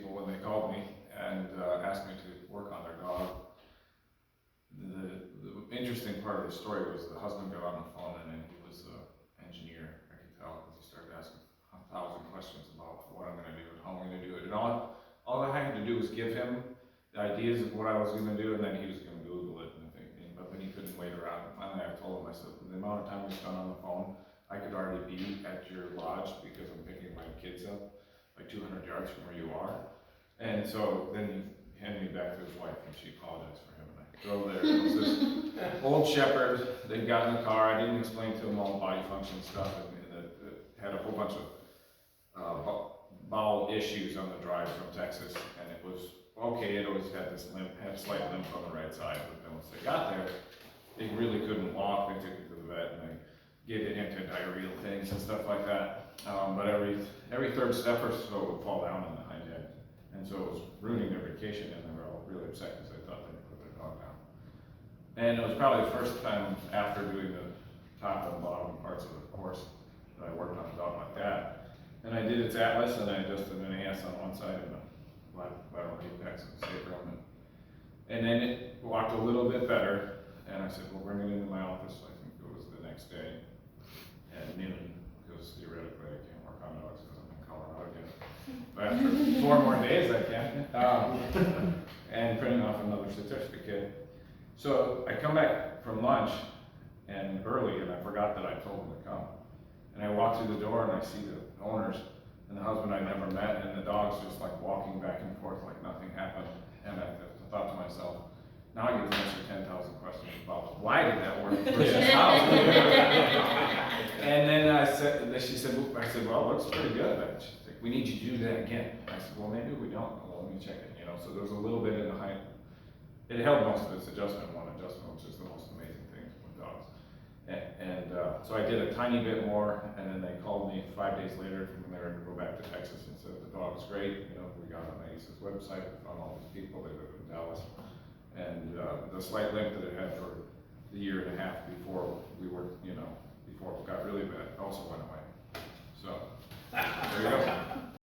people when they called me and asked me to work on their dog. The interesting part of the story was the husband got on the phone, and then he was an engineer. I could tell because he started asking 1,000 questions about what I'm going to do and how I'm going to do it. And all I had to do was give him the ideas of what I was going to do, and then he was going to Google it and everything. But he couldn't wait around. Finally, I told him, I said, the amount of time we spent on the phone, I could already be at your lodge because I'm picking my kids up like 200 yards from where you are. And so then he handed me back to his wife, and she apologized for him. And I drove there. It was this old shepherd. They got in the car. I didn't explain to him all the body function stuff, and it had a whole bunch of bowel issues on the drive from Texas, and it was okay. It always had this limp, had a slight limp on the right side, but then once they got there, they really couldn't walk. They took it to the vet, and they gave it anti-diarrheal things and stuff like that. But every third step or so it would fall down in the hind end, and so it was ruining their vacation, and they were all really upset because they thought they put their dog down. And it was probably the first time after doing the top and bottom parts of the course that I worked on a dog like that. And I did its atlas, and I adjusted an A.C.E.S on one side and the lateral apex and sacrum, and then it walked a little bit better. And I said, well, bring it into my office. I think it was the next day at noon, because theoretically I can't work on dogs because I'm in Colorado again. But after 4 more days I can. And printing off another certificate. So I come back from lunch and early, and I forgot that I told them to come. And I walk through the door and I see the owners and the husband I never met, and the dog's just like walking back and forth like nothing happened. And I thought to myself, now I get to answer 10,000 questions about why did that work versus how. And then she said, well, it looks pretty good. And she's like, we need you to do that again. I said, well, maybe we don't. Well, let me check it. So there was a little bit in the height. It held most of its adjustment, one adjustment, which is the most amazing thing with dogs. And so I did a tiny bit more, and then they called me 5 days later from there to go back to Texas and said the dog's great. We got on the A.C.E.S website, we found all these people. They live in Dallas. And the slight limp that it had for the year and a half before before it got really bad, also went away. So, there you go.